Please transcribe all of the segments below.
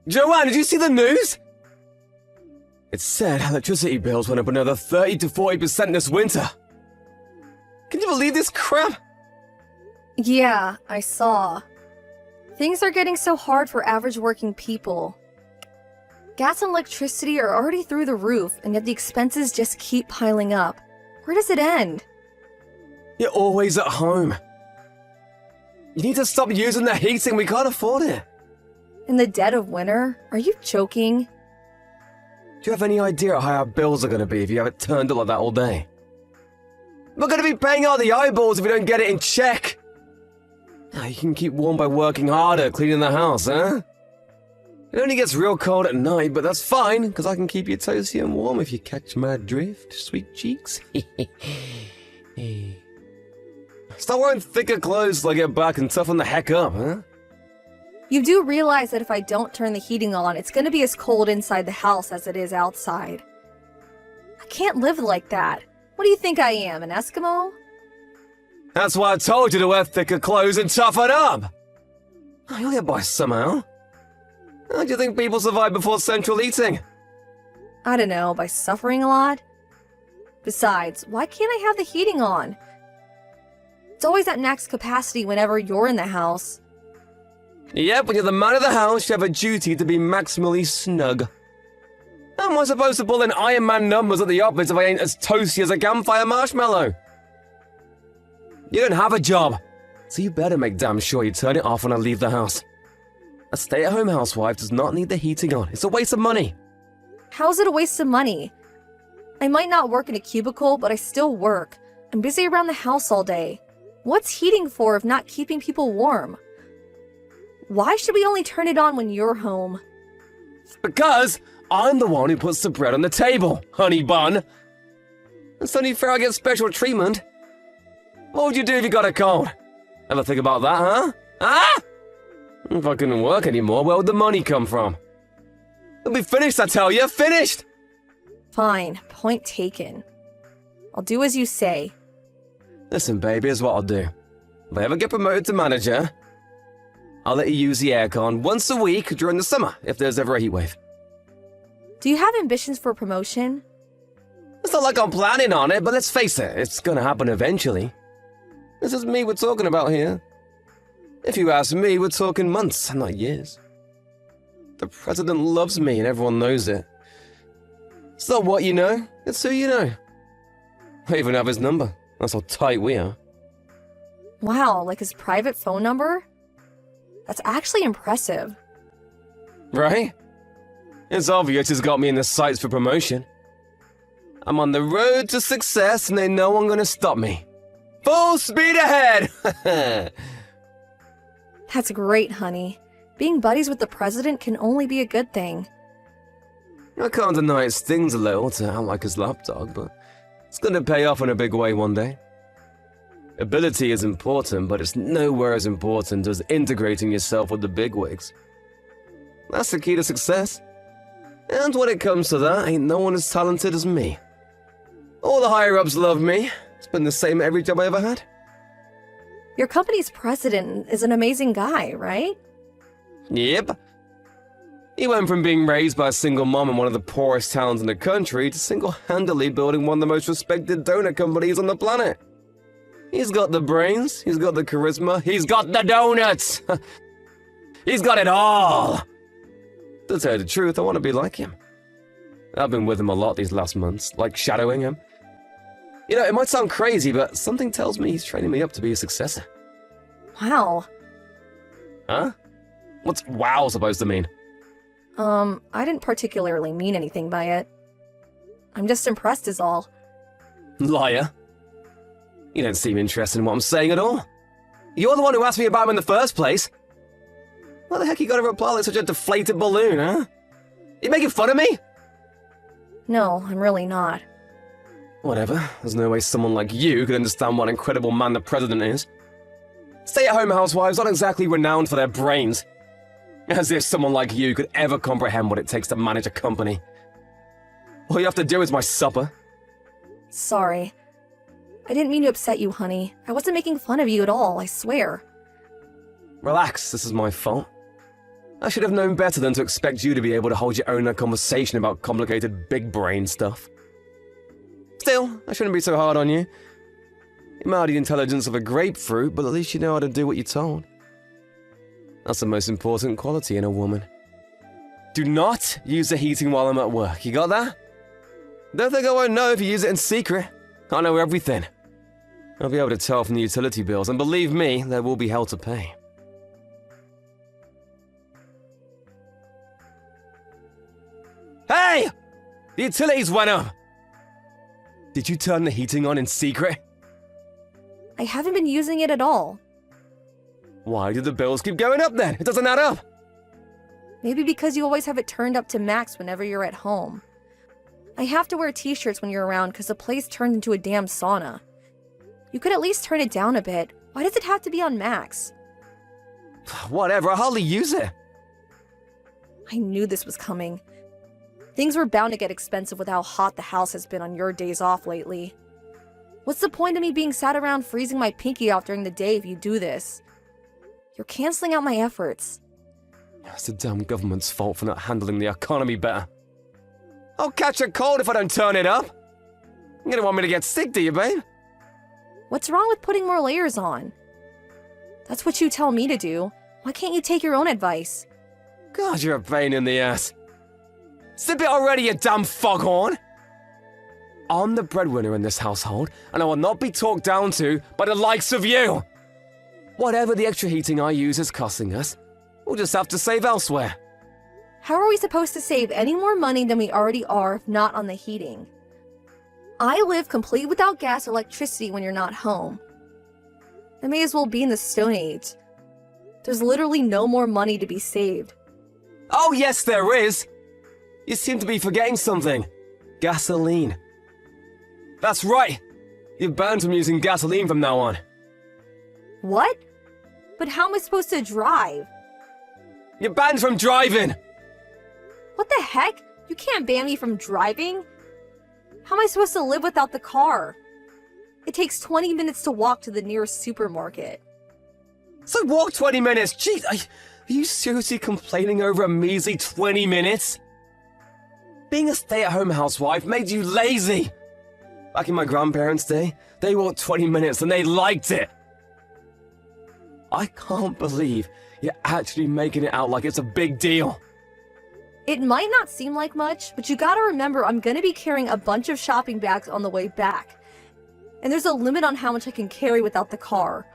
Joanne, did you see the news? It said electricity bills went up another 30 to 40% this winter. Can you believe this crap? Yeah, I saw. Things are getting so hard for average working people. Gas and electricity are already through the roof, and yet the expenses just keep piling up. Where does it end? You're always at home. You need to stop using the heating, we can't afford it. In the dead of winter? Are you joking? Do you have any idea how our bills are going to be if you have it turned up like that all day? We're going to be paying out the eyeballs if we don't get it in check. Now, you can keep warm by working harder, cleaning the house, huh? It only gets real cold at night, but that's fine, because I can keep you toasty and warm if you catch my drift, sweet cheeks. Start wearing thicker clothes till I get back and toughen the heck up, huh? You do realize that if I don't turn the heating on, it's going to be as cold inside the house as it is outside. I can't live like that. What do you think I am, an Eskimo? That's why I told you to wear thicker clothes and toughen up! You'll get by somehow. How do you think people survive before central heating? I don't know, by suffering a lot? Besides, why can't I have the heating on? It's always at max capacity whenever you're in the house. Yep, when you're the man of the house, you have a duty to be maximally snug. How am I supposed to pull in Iron Man numbers at the office if I ain't as toasty as a campfire marshmallow? You don't have a job, so you better make damn sure you turn it off when I leave the house. A stay-at-home housewife does not need the heating on. It's a waste of money. How is it a waste of money? I might not work in a cubicle, but I still work. I'm busy around the house all day. What's heating for if not keeping people warm? Why should we only turn it on when you're home? Because I'm the one who puts the bread on the table, honey bun. It's only fair I get special treatment. What would you do if you got a cold? Ever think about that, huh? Huh? If I couldn't work anymore, where would the money come from? It'll be finished, I tell you, finished! Fine, point taken. I'll do as you say. Listen, baby, here's what I'll do. If I ever get promoted to manager, I'll let you use the aircon once a week during the summer, if there's ever a heatwave. Do you have ambitions for promotion? It's not like I'm planning on it, but let's face it, it's gonna happen eventually. This is me we're talking about here. If you ask me, we're talking months, not years. The president loves me and everyone knows it. It's not what you know, it's who you know. I even have his number. That's how tight we are. Wow, like his private phone number? That's actually impressive. Right? It's obvious he's got me in the sights for promotion. I'm on the road to success and ain't no one gonna stop me. Full speed ahead! That's great, honey. Being buddies with the president can only be a good thing. I can't deny it stings a little to act like his lapdog, but it's gonna pay off in a big way one day. Ability is important, but it's nowhere as important as integrating yourself with the bigwigs. That's the key to success. And when it comes to that, ain't no one as talented as me. All the higher-ups love me. It's been the same at every job I ever had. Your company's president is an amazing guy, right? Yep. He went from being raised by a single mom in one of the poorest towns in the country to single-handedly building one of the most respected donut companies on the planet. He's got the brains, he's got the charisma, he's got the donuts! He's got it all! To tell you the truth, I want to be like him. I've been with him a lot these last months, like shadowing him. You know, it might sound crazy, but something tells me he's training me up to be a successor. Wow. Huh? What's wow supposed to mean? I didn't particularly mean anything by it. I'm just impressed is all. Liar. You don't seem interested in what I'm saying at all. You're the one who asked me about him in the first place. Why the heck you gotta reply like such a deflated balloon, huh? You making fun of me? No, I'm really not. Whatever. There's no way someone like you could understand what an incredible man the president is. Stay-at-home housewives aren't exactly renowned for their brains. As if someone like you could ever comprehend what it takes to manage a company. All you have to do is my supper. Sorry. I didn't mean to upset you, honey. I wasn't making fun of you at all, I swear. Relax, this is my fault. I should have known better than to expect you to be able to hold your own in a conversation about complicated big brain stuff. Still, I shouldn't be so hard on you. You might have the intelligence of a grapefruit, but at least you know how to do what you're told. That's the most important quality in a woman. Do not use the heating while I'm at work, you got that? Don't think I won't know if you use it in secret. I know everything. I'll be able to tell from the utility bills, and believe me, there will be hell to pay. Hey! The utilities went up! Did you turn the heating on in secret? I haven't been using it at all. Why do the bills keep going up then? It doesn't add up! Maybe because you always have it turned up to max whenever you're at home. I have to wear t-shirts when you're around because the place turned into a damn sauna. You could at least turn it down a bit. Why does it have to be on max? Whatever, I hardly use it. I knew this was coming. Things were bound to get expensive with how hot the house has been on your days off lately. What's the point of me being sat around freezing my pinky off during the day if you do this? You're canceling out my efforts. It's the damn government's fault for not handling the economy better. I'll catch a cold if I don't turn it up. You don't want me to get sick, do you, babe? What's wrong with putting more layers on? That's what you tell me to do. Why can't you take your own advice? God, you're a pain in the ass. Sip it already, you damn foghorn! I'm the breadwinner in this household, and I will not be talked down to by the likes of you! Whatever the extra heating I use is costing us, we'll just have to save elsewhere. How are we supposed to save any more money than we already are if not on the heating? I live complete without gas or electricity when you're not home. I may as well be in the Stone Age. There's literally no more money to be saved. Oh yes, there is! You seem to be forgetting something. Gasoline. That's right! You're banned from using gasoline from now on. What? But how am I supposed to drive? You're banned from driving! What the heck? You can't ban me from driving? How am I supposed to live without the car? It takes 20 minutes to walk to the nearest supermarket. So walk 20 minutes? Jeez, are you seriously complaining over a measly 20 minutes? Being a stay-at-home housewife made you lazy. Back in my grandparents' day, they walked 20 minutes and they liked it. I can't believe you're actually making it out like it's a big deal. It might not seem like much, but you gotta remember I'm gonna be carrying a bunch of shopping bags on the way back. And there's a limit on how much I can carry without the car.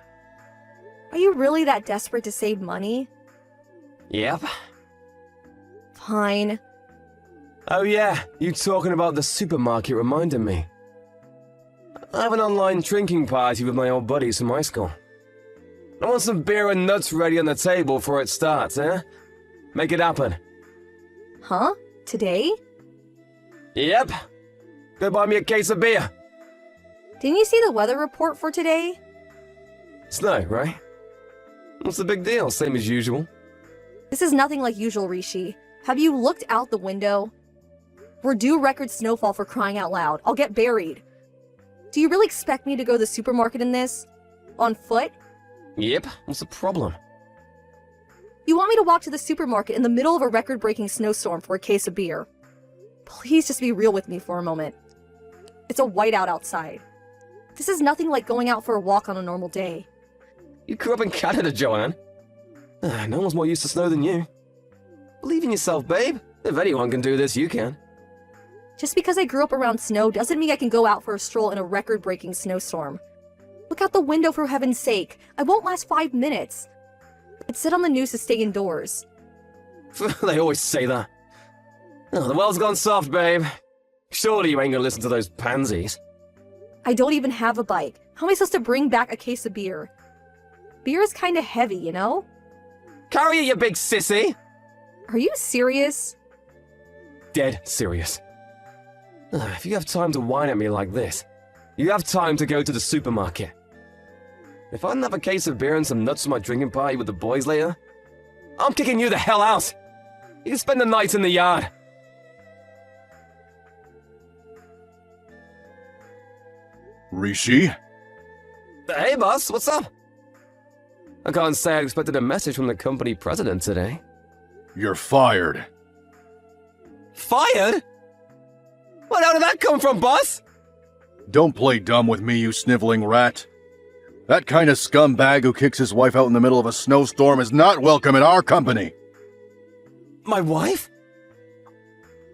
Are you really that desperate to save money? Yep. Fine. Oh yeah, you talking about the supermarket reminded me. I have an online drinking party with my old buddies from high school. I want some beer and nuts ready on the table before it starts, eh? Make it happen. Huh? Today? Yep. Go buy me a case of beer. Didn't you see the weather report for today? Snow, right? What's the big deal? Same as usual. This is nothing like usual, Rishi. Have you looked out the window? We're due record snowfall for crying out loud. I'll get buried. Do you really expect me to go to the supermarket in this? On foot? Yep. What's the problem? You want me to walk to the supermarket in the middle of a record-breaking snowstorm for a case of beer? Please just be real with me for a moment. It's a whiteout outside. This is nothing like going out for a walk on a normal day. You grew up in Canada, Joanne. No one's more used to snow than you. Believe in yourself, babe. If anyone can do this, you can. Just because I grew up around snow doesn't mean I can go out for a stroll in a record-breaking snowstorm. Look out the window for heaven's sake. I won't last 5 minutes. It said on the news to stay indoors. They always say that. Oh, the world's gone soft, babe. Surely you ain't gonna listen to those pansies. I don't even have a bike. How am I supposed to bring back a case of beer? Beer is kinda heavy, you know? Carry it, you big sissy! Are you serious? Dead serious. If you have time to whine at me like this, you have time to go to the supermarket. If I didn't have a case of beer and some nuts for my drinking party with the boys later, I'm kicking you the hell out! You can spend the night in the yard. Rishi? Hey, boss, what's up? I can't say I expected a message from the company president today. You're fired. Fired? Where the hell did that come from, boss? Don't play dumb with me, you sniveling rat. That kind of scumbag who kicks his wife out in the middle of a snowstorm is not welcome in our company. My wife?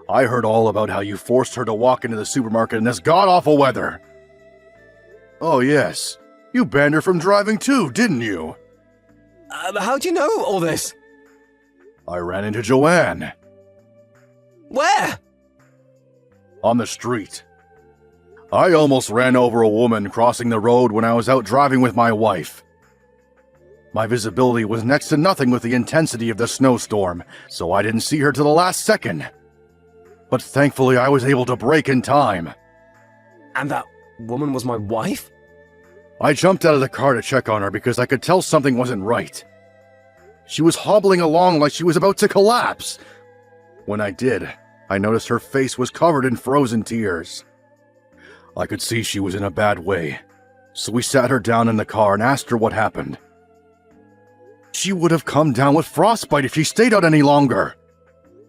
I heard all about how you forced her to walk into the supermarket in this god-awful weather. Oh yes, you banned her from driving too, didn't you? How'd you know all this? I ran into Joanne. Where? On the street. I almost ran over a woman crossing the road when I was out driving with my wife. My visibility was next to nothing with the intensity of the snowstorm, so I didn't see her till the last second. But thankfully I was able to brake in time. And that woman was my wife? I jumped out of the car to check on her because I could tell something wasn't right. She was hobbling along like she was about to collapse. When I did, I noticed her face was covered in frozen tears. I could see she was in a bad way, so we sat her down in the car and asked her what happened. She would have come down with frostbite if she stayed out any longer.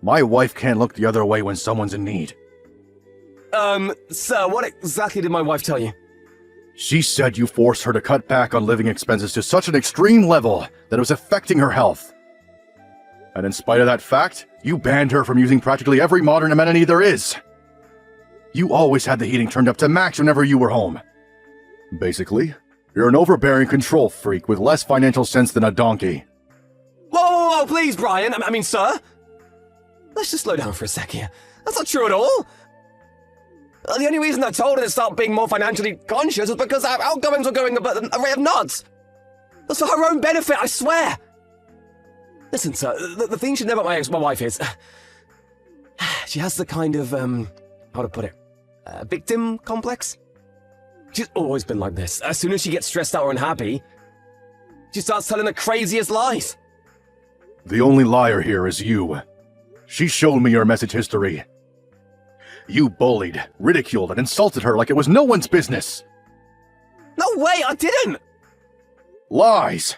My wife can't look the other way when someone's in need. Sir, what exactly did my wife tell you? She said you forced her to cut back on living expenses to such an extreme level that it was affecting her health. And in spite of that fact, you banned her from using practically every modern amenity there is. You always had the heating turned up to max whenever you were home. Basically, you're an overbearing control freak with less financial sense than a donkey. Whoa, please, Brian. I mean, sir. Let's just slow down for a sec here. That's not true at all. The only reason I told her to start being more financially conscious was because our outgoings were going up at a rate of knots. That's for her own benefit, I swear. Listen, sir, the thing you should know about my wife is... she has the kind of, how to put it, victim complex? She's always been like this. As soon as she gets stressed out or unhappy, she starts telling the craziest lies. The only liar here is you. She showed me your message history. You bullied, ridiculed, and insulted her like it was no one's business. No way, I didn't! Lies!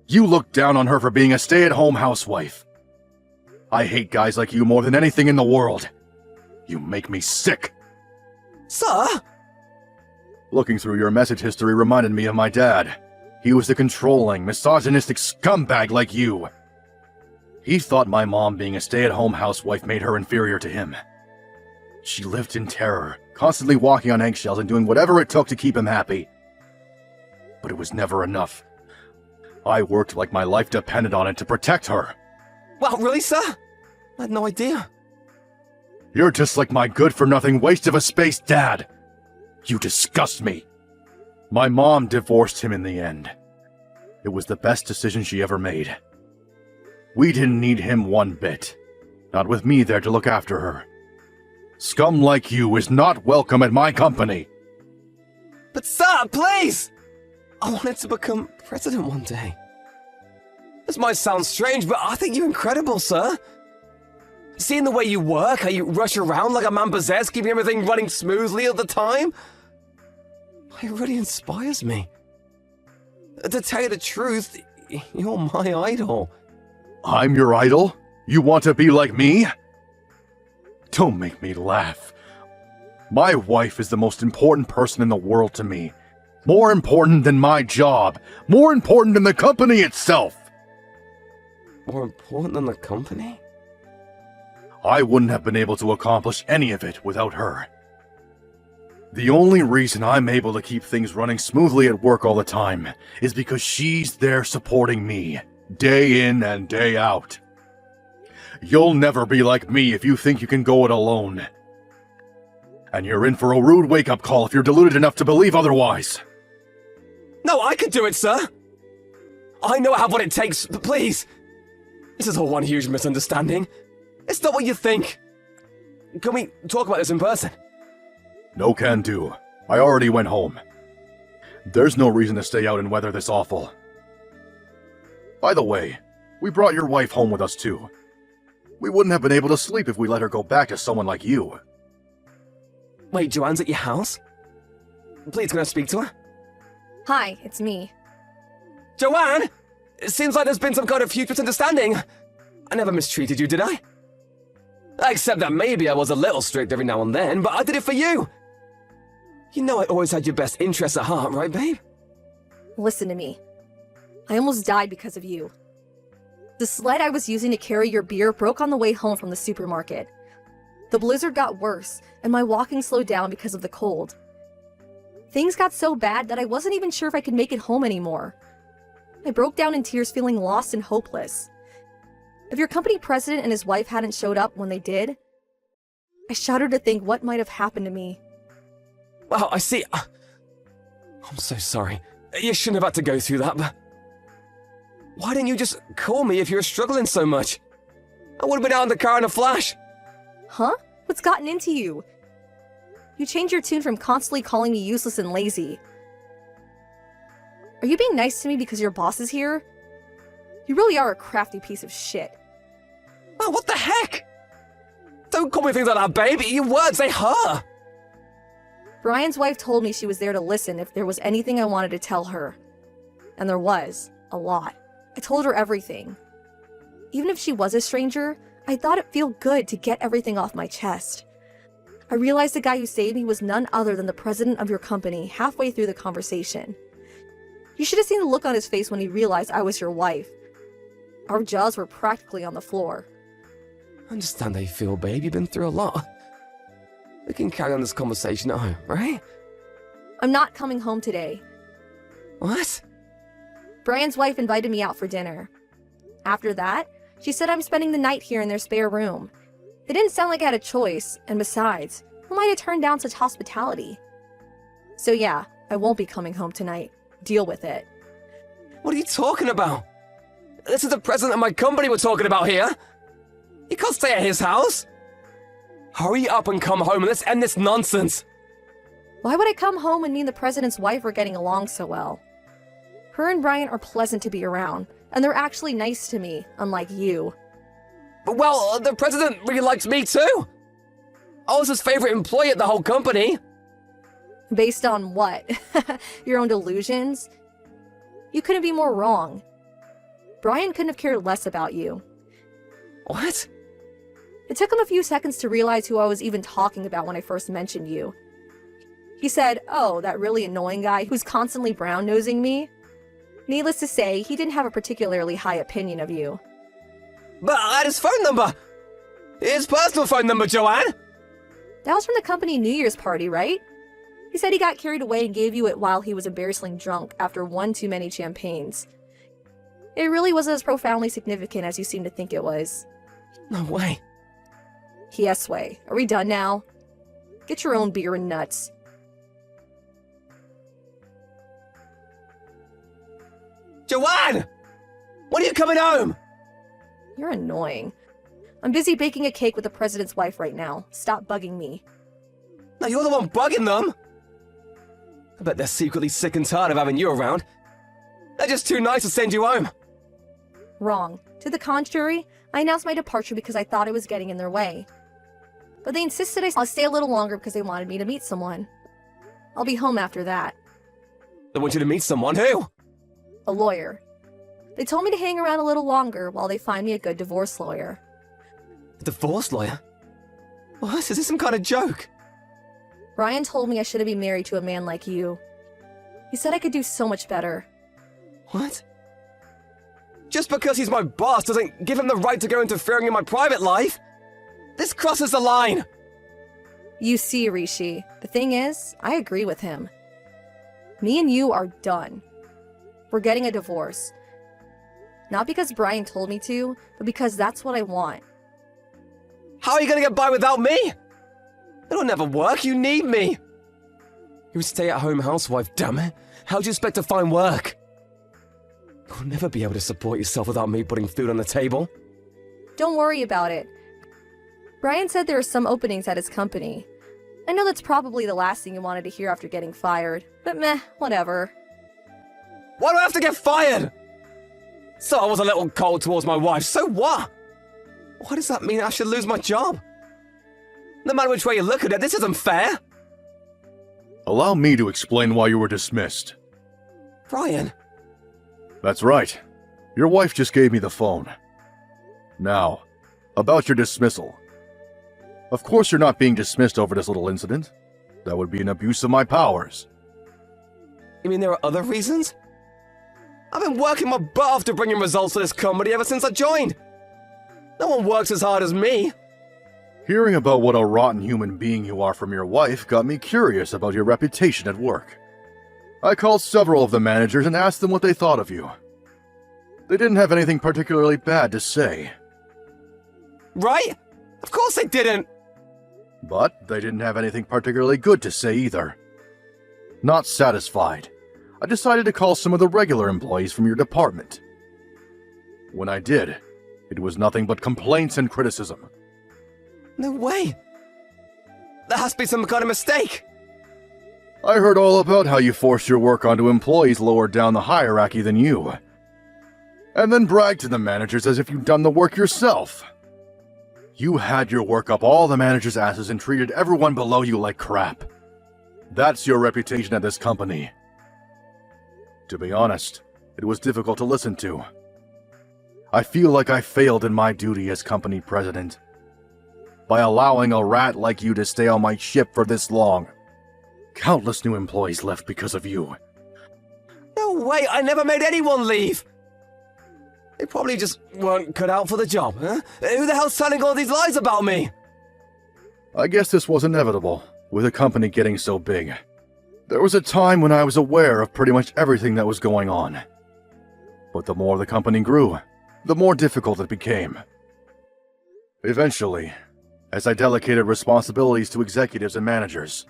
You looked down on her for being a stay-at-home housewife. I hate guys like you more than anything in the world. You make me sick. Sir? Looking through your message history reminded me of my dad. He was the controlling, misogynistic scumbag like you. He thought my mom being a stay-at-home housewife made her inferior to him. She lived in terror, constantly walking on eggshells and doing whatever it took to keep him happy. But it was never enough. I worked like my life depended on it to protect her. Wow, really, sir? I had no idea. You're just like my good-for-nothing waste of a space dad. You disgust me. My mom divorced him in the end. It was the best decision she ever made. We didn't need him one bit. Not with me there to look after her. Scum like you is not welcome at my company. But sir, please! I wanted to become president one day. This might sound strange, but I think you're incredible, sir. Seeing the way you work, how you rush around like a man possessed, keeping everything running smoothly all the time, it really inspires me. To tell you the truth, you're my idol. I'm your idol? You want to be like me? Don't make me laugh. My wife is the most important person in the world to me. More important than my job. More important than the company itself. More important than the company? I wouldn't have been able to accomplish any of it without her. The only reason I'm able to keep things running smoothly at work all the time is because she's there supporting me, day in and day out. You'll never be like me if you think you can go it alone. And you're in for a rude wake-up call if you're deluded enough to believe otherwise. No, I could do it, sir! I know I have what it takes, but please! This is all one huge misunderstanding. It's not what you think. Can we talk about this in person? No can do. I already went home. There's no reason to stay out in weather this awful. By the way, we brought your wife home with us too. We wouldn't have been able to sleep if we let her go back to someone like you. Wait, Joanne's at your house? Please, can I speak to her? Hi, it's me. Joanne! It seems like there's been some kind of huge misunderstanding. I never mistreated you, did I? Except that maybe I was a little strict every now and then, but I did it for you. You know I always had your best interests at heart, right, babe? Listen to me. I almost died because of you. The sled I was using to carry your beer broke on the way home from the supermarket. The blizzard got worse, and my walking slowed down because of the cold. Things got so bad that I wasn't even sure if I could make it home anymore. I broke down in tears, feeling lost and hopeless. If your company president and his wife hadn't showed up when they did, I shudder to think what might have happened to me. Well, I see. I'm so sorry. You shouldn't have had to go through that, but... Why didn't you just call me if you were struggling so much? I would have been out in the car in a flash. Huh? What's gotten into you? You changed your tune from constantly calling me useless and lazy. Are you being nice to me because your boss is here? You really are a crafty piece of shit. Oh, what the heck? Don't call me things like that, baby. Your words, they hurt. Brian's wife told me she was there to listen if there was anything I wanted to tell her. And there was. A lot. I told her everything. Even if she was a stranger, I thought it'd feel good to get everything off my chest. I realized the guy who saved me was none other than the president of your company halfway through the conversation. You should have seen the look on his face when he realized I was your wife. Our jaws were practically on the floor. I understand how you feel, babe. You've been through a lot. We can carry on this conversation at home, right? I'm not coming home today. What? Brian's wife invited me out for dinner. After that, she said I'm spending the night here in their spare room. It didn't sound like I had a choice, and besides, who might have turned down such hospitality? So yeah, I won't be coming home tonight. Deal with it. What are you talking about? This is the president of my company we're talking about here. You can't stay at his house. Hurry up and come home and let's end this nonsense. Why would I come home when me and the president's wife are getting along so well? Her and Brian are pleasant to be around, and they're actually nice to me, unlike you. But well, the president really likes me too. I was his favorite employee at the whole company. Based on what? Your own delusions? You couldn't be more wrong. Brian couldn't have cared less about you. What? It took him a few seconds to realize who I was even talking about when I first mentioned you. He said, "Oh, that really annoying guy who's constantly brown-nosing me." Needless to say, he didn't have a particularly high opinion of you. But I had his phone number. His personal phone number, Joanne. That was from the company New Year's party, right? He said he got carried away and gave you it while he was embarrassingly drunk after one too many champagnes. It really wasn't as profoundly significant as you seem to think it was. No way. Yes way. Are we done now? Get your own beer and nuts. Joanne! When are you coming home? You're annoying. I'm busy baking a cake with the president's wife right now. Stop bugging me. No, you're the one bugging them. I bet they're secretly sick and tired of having you around. They're just too nice to send you home. Wrong. To the contrary, I announced my departure because I thought I was getting in their way. But they insisted I'll stay a little longer because they wanted me to meet someone. I'll be home after that. They want you to meet someone. Who? A lawyer. They told me to hang around a little longer while they find me a good divorce lawyer. A divorce lawyer? What? Is this some kind of joke? Brian told me I shouldn't be married to a man like you. He said I could do so much better. What? Just because he's my boss doesn't give him the right to go interfering in my private life? This crosses the line! You see, Rishi, the thing is, I agree with him. Me and you are done. We're getting a divorce. Not because Brian told me to, but because that's what I want. How are you gonna get by without me? It'll never work, you need me! You're a stay-at-home housewife, damn it. How do you expect to find work? You'll never be able to support yourself without me putting food on the table. Don't worry about it. Brian said there are some openings at his company. I know that's probably the last thing you wanted to hear after getting fired, but meh, whatever. Why do I have to get fired? So I was a little cold towards my wife, so what? Why does that mean I should lose my job? No matter which way you look at it, this isn't fair. Allow me to explain why you were dismissed. Brian. That's right. Your wife just gave me the phone. Now, about your dismissal. Of course you're not being dismissed over this little incident. That would be an abuse of my powers. You mean there are other reasons? I've been working my butt off to bring in results for this company ever since I joined. No one works as hard as me. Hearing about what a rotten human being you are from your wife got me curious about your reputation at work. I called several of the managers and asked them what they thought of you. They didn't have anything particularly bad to say. Right? Of course they didn't. But they didn't have anything particularly good to say either. Not satisfied, I decided to call some of the regular employees from your department. When I did, it was nothing but complaints and criticism. No way. There has to be some kind of mistake. I heard all about how you forced your work onto employees lower down the hierarchy than you. And then bragged to the managers as if you'd done the work yourself. You had your work up all the managers' asses and treated everyone below you like crap. That's your reputation at this company. To be honest, it was difficult to listen to. I feel like I failed in my duty as company president by allowing a rat like you to stay on my ship for this long. Countless new employees left because of you. No way, I never made anyone leave. They probably just weren't cut out for the job, huh? Who the hell's telling all these lies about me? I guess this was inevitable, with a company getting so big. There was a time when I was aware of pretty much everything that was going on. But the more the company grew, the more difficult it became. Eventually, as I delegated responsibilities to executives and managers,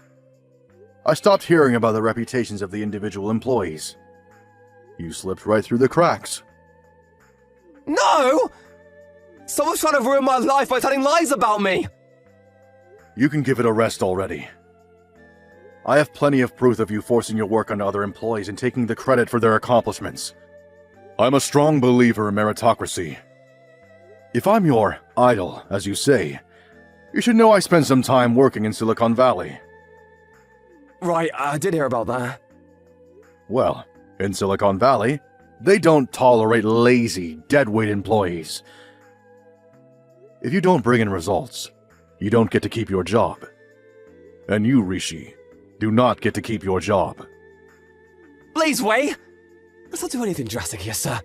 I stopped hearing about the reputations of the individual employees. You slipped right through the cracks. No! Someone's trying to ruin my life by telling lies about me! You can give it a rest already. I have plenty of proof of you forcing your work onto other employees and taking the credit for their accomplishments. I'm a strong believer in meritocracy. If I'm your idol, as you say, you should know I spent some time working in Silicon Valley. Right, I did hear about that. Well, in Silicon Valley, they don't tolerate lazy, deadweight employees. If you don't bring in results, you don't get to keep your job. And you, Rishi, do not get to keep your job. Please, Wei! Let's not do anything drastic here, sir.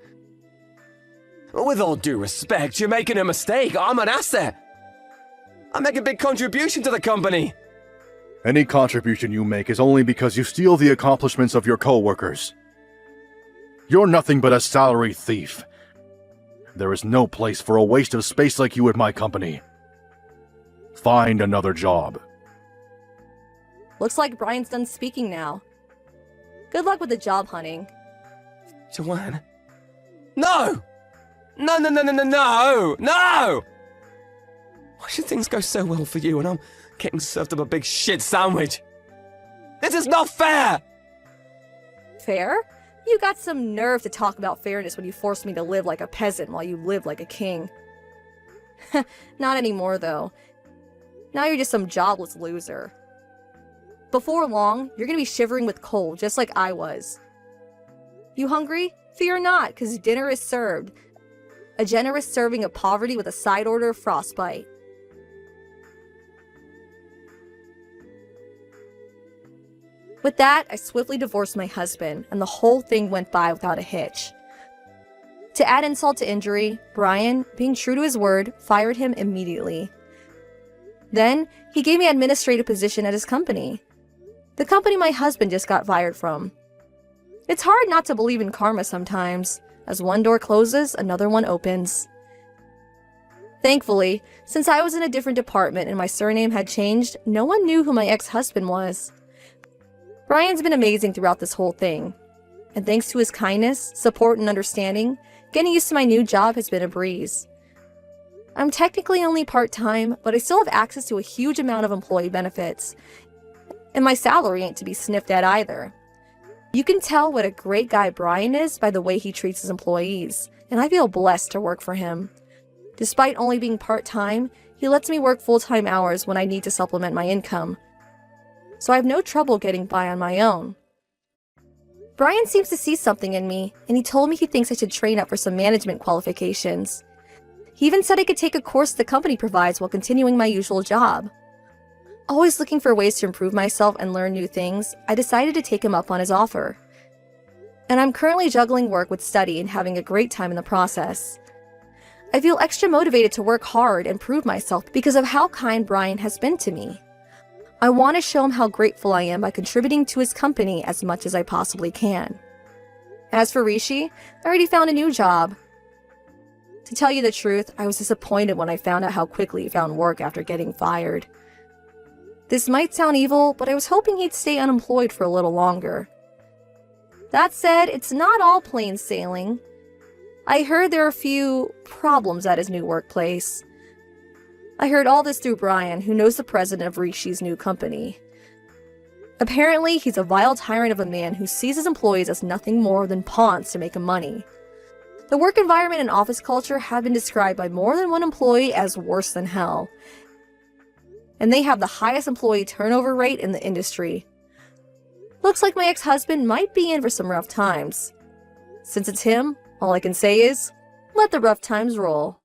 With all due respect, you're making a mistake. I'm an asset. I make a big contribution to the company. Any contribution you make is only because you steal the accomplishments of your co-workers. You're nothing but a salary thief. There is no place for a waste of space like you at my company. Find another job. Looks like Brian's done speaking now. Good luck with the job hunting. Joanne? No! No, no, no, no, no, no! No! Why should things go so well for you and I'm getting served up a big shit sandwich? This is not fair! Fair? You got some nerve to talk about fairness when you forced me to live like a peasant while you live like a king. Not anymore, though. Now you're just some jobless loser. Before long, you're gonna be shivering with cold, just like I was. You hungry? Fear not, because dinner is served. A generous serving of poverty with a side order of frostbite. With that, I swiftly divorced my husband, and the whole thing went by without a hitch. To add insult to injury, Brian, being true to his word, fired him immediately. Then, he gave me an administrative position at his company. The company my husband just got fired from. It's hard not to believe in karma sometimes. As one door closes, another one opens. Thankfully, since I was in a different department and my surname had changed, no one knew who my ex-husband was. Brian's been amazing throughout this whole thing. And thanks to his kindness, support, and understanding, getting used to my new job has been a breeze. I'm technically only part-time, but I still have access to a huge amount of employee benefits. And my salary ain't to be sniffed at either. You can tell what a great guy Brian is by the way he treats his employees, and I feel blessed to work for him. Despite only being part-time, he lets me work full-time hours when I need to supplement my income. So I have no trouble getting by on my own. Brian seems to see something in me, and he told me he thinks I should train up for some management qualifications. He even said I could take a course the company provides while continuing my usual job. Always looking for ways to improve myself and learn new things, I decided to take him up on his offer. And I'm currently juggling work with study and having a great time in the process. I feel extra motivated to work hard and prove myself because of how kind Brian has been to me. I want to show him how grateful I am by contributing to his company as much as I possibly can. As for Rishi, I already found a new job. To tell you the truth, I was disappointed when I found out how quickly he found work after getting fired. This might sound evil, but I was hoping he'd stay unemployed for a little longer. That said, it's not all plain sailing. I heard there are a few problems at his new workplace. I heard all this through Brian, who knows the president of Rishi's new company. Apparently, he's a vile tyrant of a man who sees his employees as nothing more than pawns to make him money. The work environment and office culture have been described by more than one employee as worse than hell. And they have the highest employee turnover rate in the industry. Looks like my ex-husband might be in for some rough times. Since it's him, all I can say is, let the rough times roll.